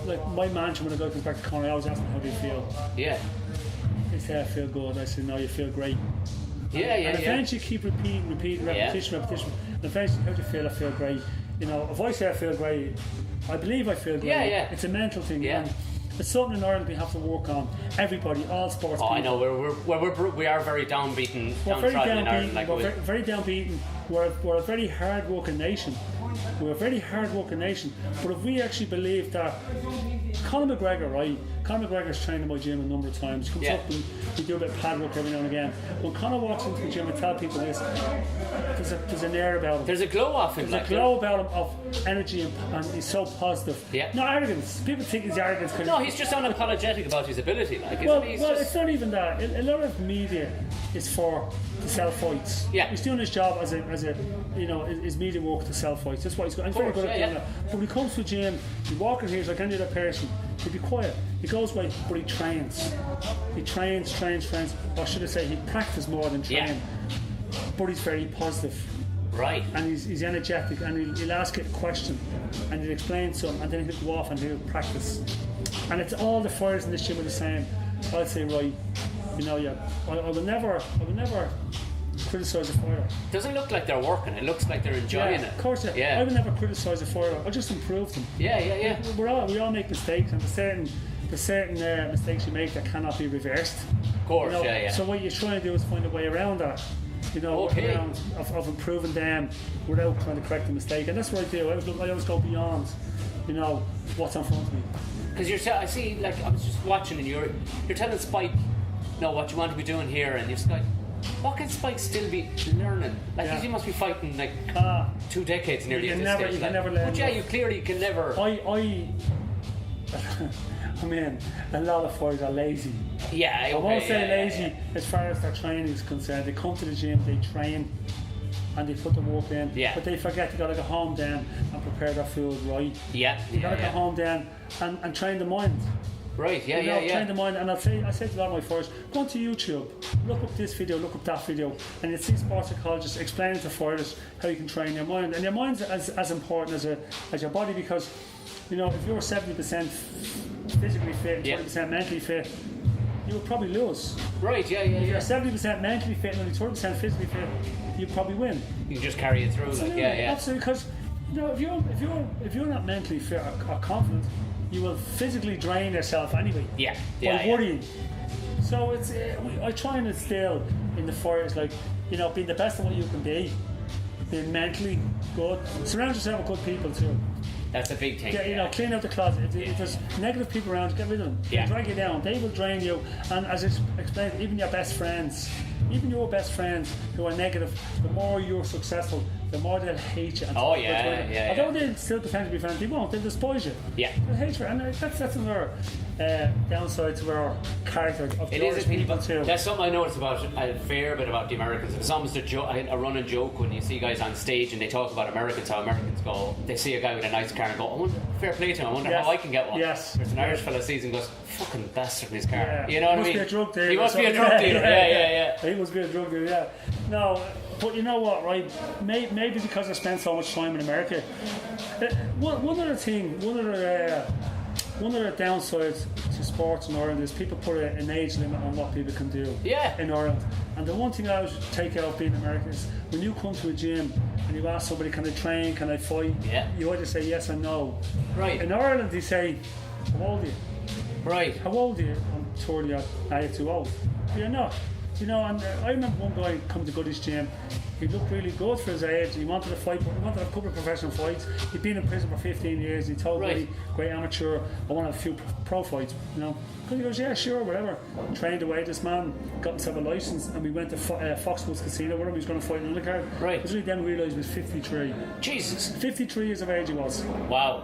Like my mantra when a guy comes back to Conor, I always ask him how do you feel. Yeah. They say I feel good. I say no, you feel great. And eventually keep repeating, repetition. And eventually, how do you feel? I feel great. if I say I feel great, I believe I feel great. Yeah. It's a mental thing. Yeah. And it's something in Ireland we have to work on. Everybody, all sports. I know we are very downbeaten, downtrodden in Ireland. Like we're very downbeaten. We're a very hard-working nation. We're a very hard-working nation. But if we actually believe that Conor McGregor, right? Conor McGregor's trained in my gym a number of times. Comes up and we do a bit of pad work every now and again. When Conor walks into the gym, I tell people this: there's an air about him. There's a glow off him. There's a glow about him of energy, and he's so positive. Yeah. Not arrogance. People think he's arrogant. No, he's just unapologetic about his ability. Like, well, just... it's not even that. A lot of media is for to sell fights. Yeah. He's doing his job as a his media work to sell fights. That's what he's got. I'm very good at doing that. But when he comes to the gym, he walks in here, he's like any other person. He'd be quiet. He goes away, but he trains. He trains. Or should I say, he practices more than train. Yeah. But he's very positive. Right. And he's energetic, and he'll ask it a question, and he'll explain something, and then he'll go off and he'll practice. And it's all the fighters in this gym are the same. I'd say, right, I will never criticise a fighter. Doesn't look like they're working. It looks like they're enjoying it. Of course, yeah. I would never criticise a fighter. I just improve them. Yeah. We all make mistakes, and there's certain mistakes you make that cannot be reversed. Of course, yeah. So what you're trying to do is find a way around that. Around of improving them without trying to correct the mistake, and that's what I do. I always go beyond, what's in front of me. Because I see, like, I was just watching, and you're telling Spike, what you want to be doing here, and you're just like, what can Spike still be learning? Like, he must be fighting like 2 decades nearly at this stage. You can never learn. But you clearly can never. I mean, a lot of fighters are lazy. Yeah, I won't say lazy as far as their training is concerned. They come to the gym, they train, and they put the work in. Yeah. But they forget they got to go home then and prepare their food right. Yeah. They got to go home then and train the mind. Right. Yeah. Train the mind, and I say to a lot of my fighters, go onto YouTube, look up this video, look up that video, and you'll see sports psychologists explaining to fighters how you can train your mind. And your mind's as important as your body, because if you're 70% physically fit and 20% mentally fit, you would probably lose. Right, yeah. If you're 70% mentally fit and only 30% physically fit, you'd probably win. You can just carry it through. Absolutely, absolutely. Because if you're not mentally fit or confident, you will physically drain yourself anyway. By worrying. So it's I try and instill in the fighters, like, being the best of what you can be, being mentally good. Surround yourself with good people too. That's a big thing. Clean out the closet. If there's negative people around, get rid of them. They'll drag you down. They will drain you. And as it's explained, even your best friends who are negative, the more you're successful, the more they'll hate you. Although they'll still pretend to be friends, they won't. They'll despise you. Yeah. They'll hate you. And that's another downside to our character of the Irish people too. That's something I noticed about a fair bit about the Americans. It's almost a running joke when you see guys on stage and they talk about Americans, how Americans go, they see a guy with a nice car and go, I wonder, fair play to him, I wonder how I can get one. Yes. There's an Irish fella sees and goes, fucking bastard in his car. Yeah. You know what I mean? He must be a drug dealer. He must be a drug dealer, yeah. He must be a drug dealer, yeah. No, but you know what, right? Maybe because I spent so much time in America. One other downsides to sports in Ireland is people put an age limit on what people can do in Ireland. And the one thing I would take out being American is when you come to a gym and you ask somebody, can I train, can I fight? You either say yes or no. Right. In Ireland they say, how old are you? Right. How old are you? I'm 30. You're too old. But you're not. And I remember one guy come to Goody's gym. He looked really good for his age. He wanted to fight, but he wanted a couple of professional fights. He'd been in prison for 15 years. He told me, great amateur, I want a few pro fights. Because he goes, yeah, sure, whatever. Trained away. This man got himself a license, and we went to Foxwoods Casino with him. He was going to fight an undercard. Right. It was really then we realised he was 53. Jesus. 53 years of age he was. Wow.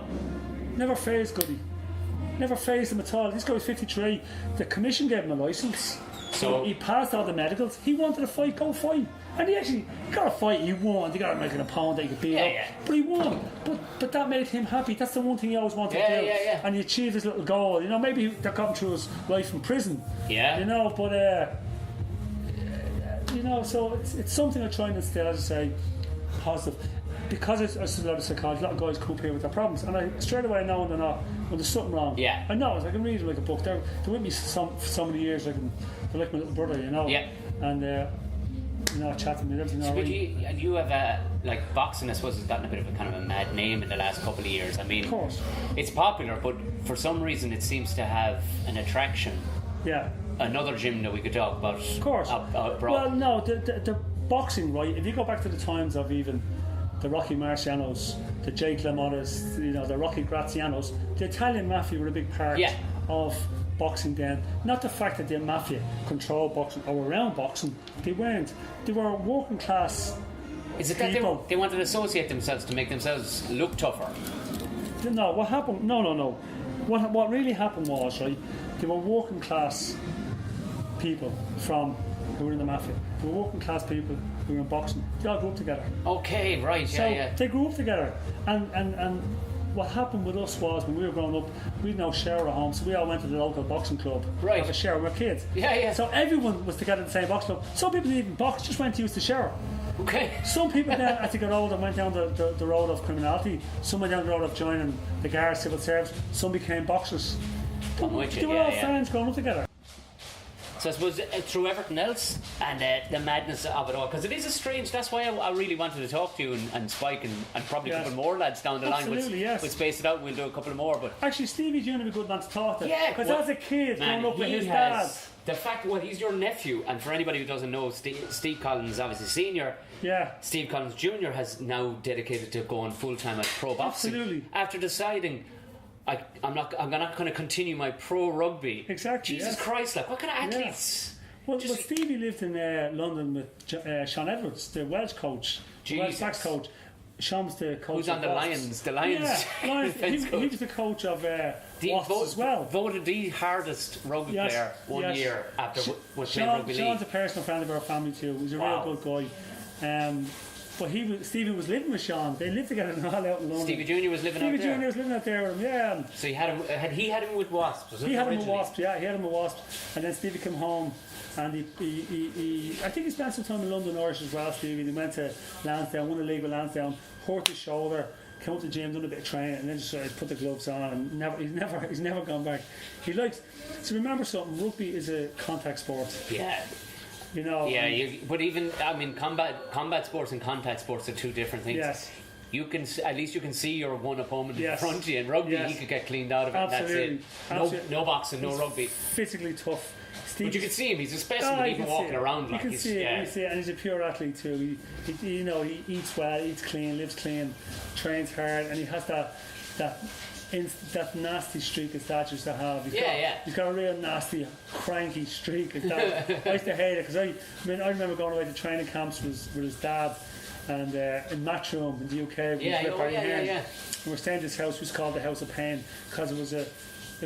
Never phased Goody. Never phased him at all. This guy was 53. The commission gave him a license. So he passed all the medicals. He wanted to fight, go fight. And he got a fight, he won. He got to make an opponent that he could beat up. But he won. But that made him happy. That's the one thing he always wanted to do. And he achieved his little goal. Maybe that got him through his life in prison. So it's something I try and instill, as I say, positive. Because it's a lot of psychology, a lot of guys come here with their problems, and I straight away know when they're not, when there's something wrong. I know, I can read it like a book. They're with me for so many years, they're like my little brother, And chat to me. Everything all But right. you have a, like, boxing, I suppose, has gotten a bit of a kind of a mad name in the last couple of years. I mean, Of course. it's popular, but for some reason it seems to have an attraction. Yeah. Another gym that we could talk about. Of course. Well, no, the boxing, right? If you go back to the times of even the Rocky Marcianos, the Jake LaMotta's, the Rocky Grazianos, the Italian mafia were a big part of boxing then. Not the fact that the mafia controlled boxing or were around boxing. They weren't. They were working class. Is it people. that they wanted to associate themselves to make themselves look tougher? No, what happened? No. What really happened was, right? They were working class people who were in the mafia. They were working class people who were in boxing. They all grew up together. Okay, right, So they grew up together, and what happened with us was when we were growing up, we had no shower at home, so we all went to the local boxing club. Right. Have a shower. We were kids. Yeah. So everyone was together in the same boxing club. Some people didn't even box, just went to use the shower. Okay. Some people then, as they got older, went down the road of criminality. Some went down the road of joining the guard, civil service. Some became boxers. I'm with you, They were all friends growing up together. So I suppose through everything else and the madness of it all, because it is a strange. That's why I really wanted to talk to you and Spike and probably a couple more lads down the line. Yes. We'll space it out. We'll do a couple more. But actually, Stevie Junior would be a good man to talk to. Yeah, because as a kid, growing up with his dad. The fact, well, he's your nephew, and for anybody who doesn't know, Steve Collins, obviously senior. Yeah. Steve Collins Jr. has now dedicated to going full time at pro boxing. Absolutely. After deciding, I'm not going to continue my pro rugby. Exactly. Jesus Christ! Like, what kind of athletes? Well, Stevie lived in London with Sean Edwards, the Welsh coach, the Welsh Blacks coach. Sean's the coach. Who's on the Lions? The Lions. Yeah, Lions. he was the coach of Wasps as well. Voted the hardest rugby player one year after with playing rugby league. Sean's a personal friend of our family too. He's a real good guy. But Stevie was living with Sean. They lived together in all out in London. Stevie Junior was living out there. Stevie Junior was living out there with him. Yeah. So he had him with Wasps. He had him with Wasps. Yeah, he had him with Wasps. And then Stevie came home. And he I think he spent some time in London Irish as well, Stevie. He went to Lansdowne, won the league with Lansdowne, hurt his shoulder, came up to the gym, done a bit of training, and then just put the gloves on. And he's never gone back. He likes. So remember something. Rugby is a contact sport. Yeah. But even combat sports and contact sports are two different things. Yes. At least you can see your one opponent in front of you. In rugby, he could get cleaned out of it. Absolutely. That's it. No boxing, no rugby. Physically tough. But you can see him. He's a specimen even walking around. You can see it, and he's a pure athlete too. He eats well, eats clean, lives clean, trains hard, and he has that nasty streak as Dad used to have. He's got a real nasty, cranky streak as Dad. I used to hate it because I remember going away to training camps with his dad, and in Matchroom in the UK. And we're staying at this house. It was called the House of Pain because it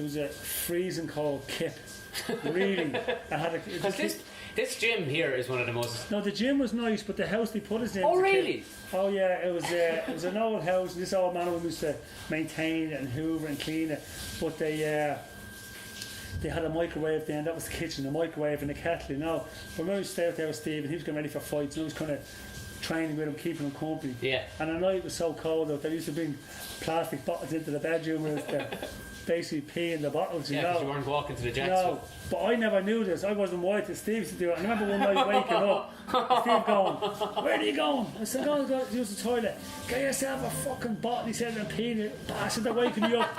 was a freezing cold kip. Really, this gym here is one of the most. No, the gym was nice, but the house they put us in. Oh, really? Oh, yeah. It was an old house. This old man used to maintain it and hoover and clean it, but they had a microwave then. That was the kitchen, a microwave and a kettle. But when I stayed out there with Steve, and he was getting ready for fights, and I was kind of training with him, keeping him company. Yeah. And at night it was so cold out there. I used to bring plastic bottles into the bedroom and basically pee in the bottles, because you weren't walking to the jacks. No, but I never knew this. I wasn't white as Steve used to do it. I remember one night waking up, Steve going, "Where are you going?" I said, "Oh, go use the toilet." "Get yourself a fucking bottle," he said, "and pee in it." Bastard, they're waking you up.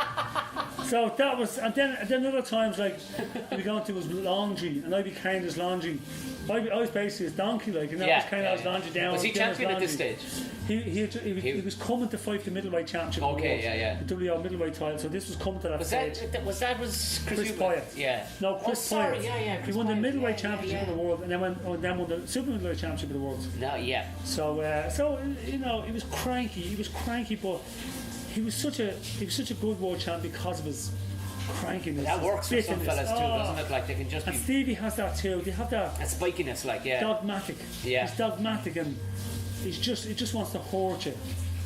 So that was, and then other times, like, we go into his laundry, and I'd be carrying his laundry. I was basically his donkey, I was carrying his laundry down. Was he champion at this stage? He was coming to fight the middleweight championship. Okay, the WO middleweight title. So this was coming to that stage. Was Chris Pyatt? Yeah. No, Chris Pyatt. Yeah. He won the middleweight championship of the world, and then won the super middleweight championship of the world. No, yeah. So he was cranky, but he was such a good world champ because of his crankiness. That works for some fellas too, doesn't it? Like they can just. And Stevie has that too. They have that spikiness, dogmatic. Yeah. He's dogmatic, and he just wants to hurt you.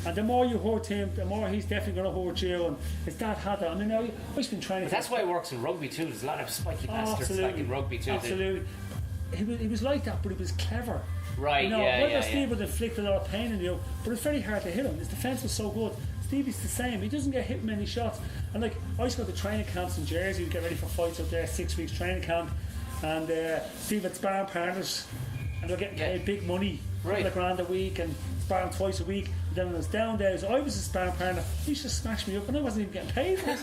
And the more you hurt him, the more he's definitely going to hurt you. And his dad had that. I mean, I've been training. But that's why it works in rugby too. There's a lot of spiky bastards like in rugby too. Absolutely. He was like that, but he was clever. Right. Steve would inflict a lot of pain in you, but it's very hard to hit him. His defence was so good. Stevie's the same. He doesn't get hit many shots. And I used to go to training camps in Jersey. We'd get ready for fights up there, 6 weeks training camp. And Steve had sparring partners. and they're getting paid big money, Right. like £1,000 a week, and sparring twice a week. And then when I was down days, I was a sparring partner. He used to smash me up, and I wasn't even getting paid for it.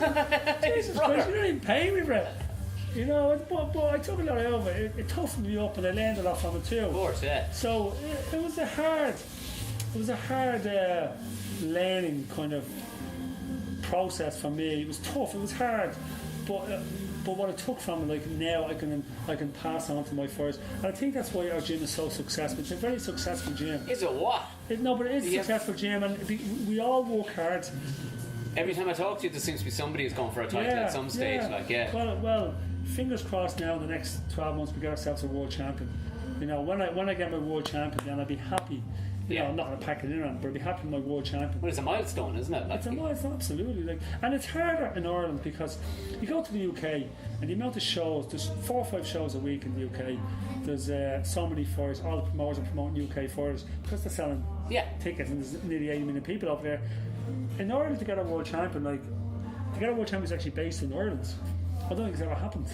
Jesus Christ, you don't even pay me for it. You know, but I took a lot over it. It toughened me up, and I learned a lot from it too. Of course, yeah. So it was a hard learning kind of process for me. It was tough. It was hard, but what I took from it, like now I can pass on to my fighters, and I think that's why our gym is so successful. It's a very successful gym. Is it what? No, but it is a successful gym, and we all work hard. Every time I talk to you, there seems to be somebody who's going for a title at some stage. Well, fingers crossed now in the next 12 months we get ourselves a world champion. You know, when I get my world champion, then I'll be happy. You know, I'm not going to pack it in on, but I'll be happy with my world champion. Well, it's a milestone, isn't it? It's a milestone, absolutely. And it's harder in Ireland because you go to the UK and the amount of shows, there's 4 or 5 shows a week in the UK. There's so many fighters, all the promoters are promoting UK fighters because they're selling tickets, and there's nearly 80 million people over there. In Ireland, to get a world champion, is actually based in Ireland. I don't think it's ever happened.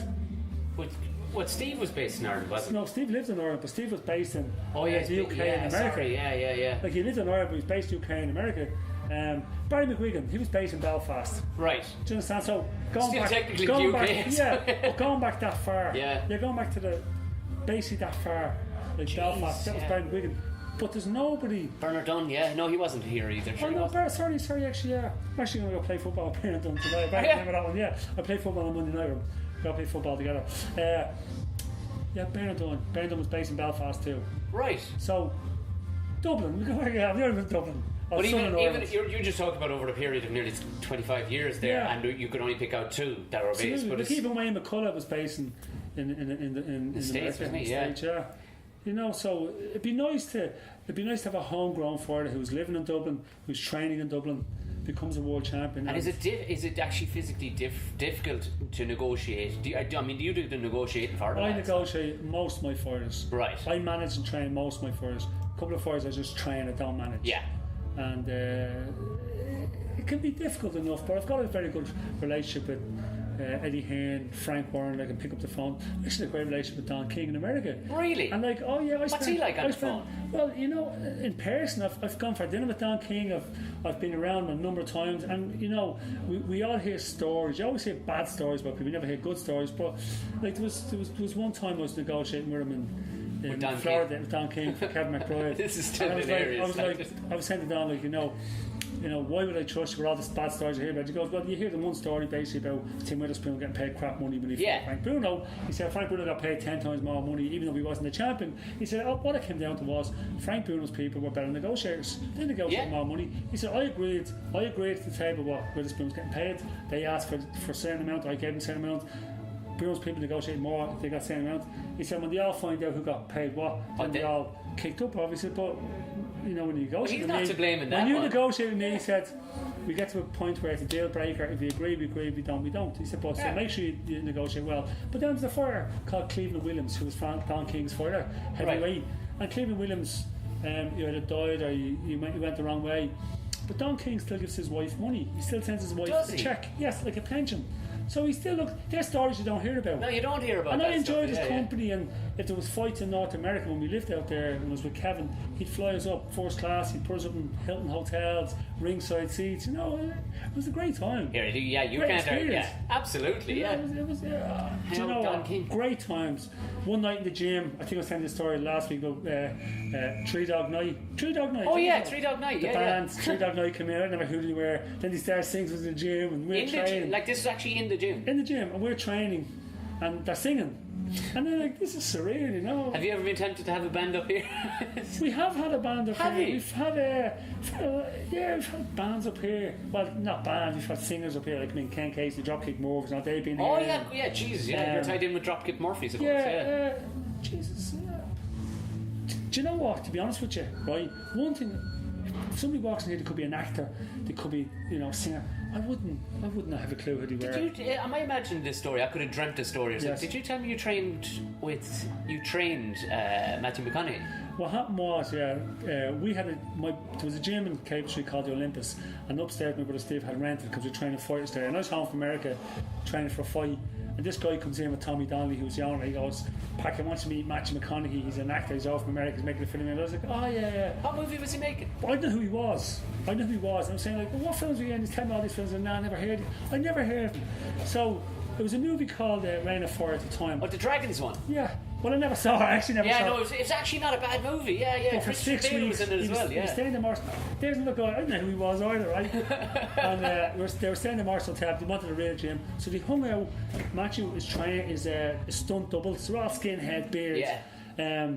What Steve was based in Ireland, wasn't he? No, Steve lived in Ireland, but Steve was based in the UK and America. Sorry, yeah. Like, he lived in Ireland, but he was based in UK and America. Barry McGuigan, he was based in Belfast. Right. Do you understand? So going Still back, technically going UK. back, but going back that far. Yeah. You're going back to basically that far, like Belfast. That was Barry McGuigan. But there's nobody. Bernard Dunn, no, he wasn't here either. Oh no, sorry, actually, yeah. I'm actually going to go play football with Bernard Dunn tonight. I remember that one, yeah. I play football on Monday night. We're going to play football together. Bernard Dunn was based in Belfast too. Right. So, Dublin, we go back, we in Dublin. But even you just talked about over a period of nearly 25 years there, and you could only pick out 2 that were based. But even Wayne McCullough was based in the States, wasn't he? Yeah. You know, so it'd be nice to have a homegrown fighter who's living in Dublin, who's training in Dublin, becomes a world champion. And is it actually physically difficult to negotiate? Do you do the negotiating for it? I negotiate most of my fighters. Right. I manage and train most of my fighters. A couple of fighters I just train, I don't manage. Yeah. And it can be difficult enough, but I've got a very good relationship with Eddie Hearn, Frank Warren. I can pick up the phone. Actually, a great relationship with Don King in America. Really? And like, what's he like on the phone? Well, you know, in person, I've gone for dinner with Don King. I've been around a number of times, and you know, we all hear stories. You always hear bad stories about people. You never hear good stories. But like, there was one time I was negotiating with him in Florida with Don King for Kevin McBride. This is still hilarious. I was saying to Don, like, you know, why would I trust you with all the bad stories you hear about? He goes, well, you hear the one story basically about Tim Witherspoon getting paid crap money when he fought Frank Bruno. He said Frank Bruno got paid 10 times more money even though he wasn't the champion. He said, what it came down to was Frank Bruno's people were better negotiators. They negotiated more money. He said, I agreed to the table what Witherspoon was getting paid. They asked for a certain amount, I gave them a certain amount. Bruno's people negotiated more, they got the same amount. He said, when they all find out who got paid what, then they all kicked up, obviously. But you know, when you negotiate, he's not to blame in that. When you negotiate with me, he said, we get to a point where it's a deal breaker. If we agree, we agree. If we don't, we don't. He said, but so make sure you negotiate well. But then there's a fighter called Cleveland Williams, who was Don King's fighter, heavyweight. Right. And Cleveland Williams, he either died or he went the wrong way. But Don King still gives his wife money. He still sends his wife a check. Yes, like a pension. So he still there's stories you don't hear about. No, you don't hear about. And I enjoyed his company. And if there was fights in North America when we lived out there and was with Kevin, he'd fly us up first class. He'd put us up in Hilton hotels, ringside seats. You know, it was a great time. You can't. Absolutely. It was you know, great times. One night in the gym, I think I was telling this story last week about 3 Dog Night. 3 Dog Night. Oh yeah, 3 Dog Night. The band 3 Dog Night came in. I never who they were. Then they started singing in the gym, and we're training. Like this is actually in the gym. In the gym, and we're training, and they're singing. And they're like, this is surreal, you know. Have you ever been tempted to have a band up here? We have had a band up here. We've had we've had bands up here. Well, not bands, we've had singers up here, like Ken Casey, Dropkick Murphys, now they've been here. Oh yeah, Jesus, you're tied in with Dropkick Murphys, of course. Jesus, do you know what, to be honest with you, right, one thing, if somebody walks in here, they could be an actor, they could be, a singer. I wouldn't have a clue who they were. Am I imagining this story? I could have dreamt this story. Yes. Did you tell me you trained Matthew McConaughey? What happened was, there was a gym in Cape Street called the Olympus, and upstairs my brother Steve had rented because we were training fighters there. And I was home from America training for a fight, And this guy comes in with Tommy Donnelly, who's the owner. He goes, Packie wants to meet Matthew McConaughey. He's an actor. He's over from America. He's making a film. And I was like, oh yeah. What movie was he making? I didn't know who he was. And I'm saying, like, well, what films are you in? He's telling me all these films, and I never heard of him. I never heard of him. So there was a movie called Rain of Fire at the time. Oh, the Dragons one? Yeah. Well, I never saw it. I actually never saw it. Yeah, no, it was actually not a bad movie. Yeah. But for 6 weeks, was in it as well, he was staying in Marshall. There's another guy, I didn't know who he was either, right? And they were staying in Marshall Tab, they wanted a real gym. So they hung out. Matthew is a stunt double, so they're all skinhead beards. Yeah.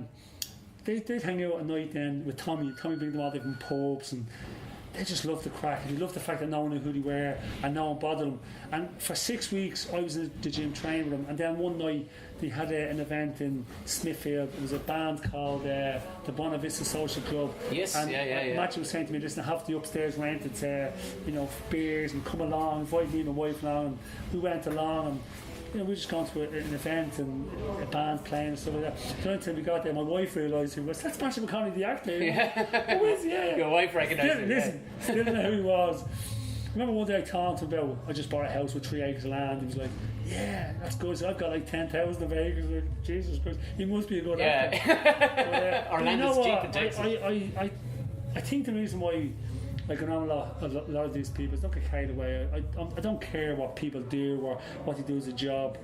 They'd hang out at night then with Tommy. Tommy bring them all different pubs, and they just loved the crack. And they loved the fact that no one knew who they were and no one bothered them. And for 6 weeks, I was in the gym training with them. And then one night, they had an event in Smithfield. It was a band called the Buena Vista Social Club. Yes, and yeah. Matthew was saying to me, listen, I have the upstairs rented, beers, and come along, invite me and my wife along. And we went along, and we just gone to an event and a band playing and stuff like that. So until we got there, my wife realised who was. That's Paschal McConaughey, the actor. Who is he? Yeah. Your wife recognised him. Listen, still didn't know who he was. I remember one day I talked to him about, I just bought a house with 3 acres of land. He was like, yeah, that's good. So I've got like 10,000 of acres. Like, Jesus Christ, he must be a good actor. Orlando's cheap in Texas. I think the reason why I get on a lot of these people is don't get carried away. I don't care what people do or what they do as a job.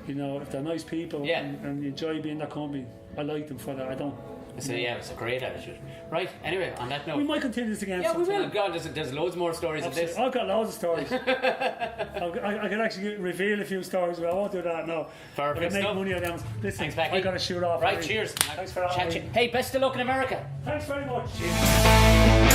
You know, if they're nice people and you enjoy being in that company, I like them for that. I don't. So yeah, it's a great attitude. Right, anyway, on that note, we might continue this again. Yeah, we will. God, there's loads more stories of this. I've got loads of stories. I can actually reveal a few stories, but I won't do that now. Perfect. I make money on them. Listen, thanks, Packie. I got to shoot off. Right, cheers. Thanks for having me. Hey, best of luck in America. Thanks very much. Cheers.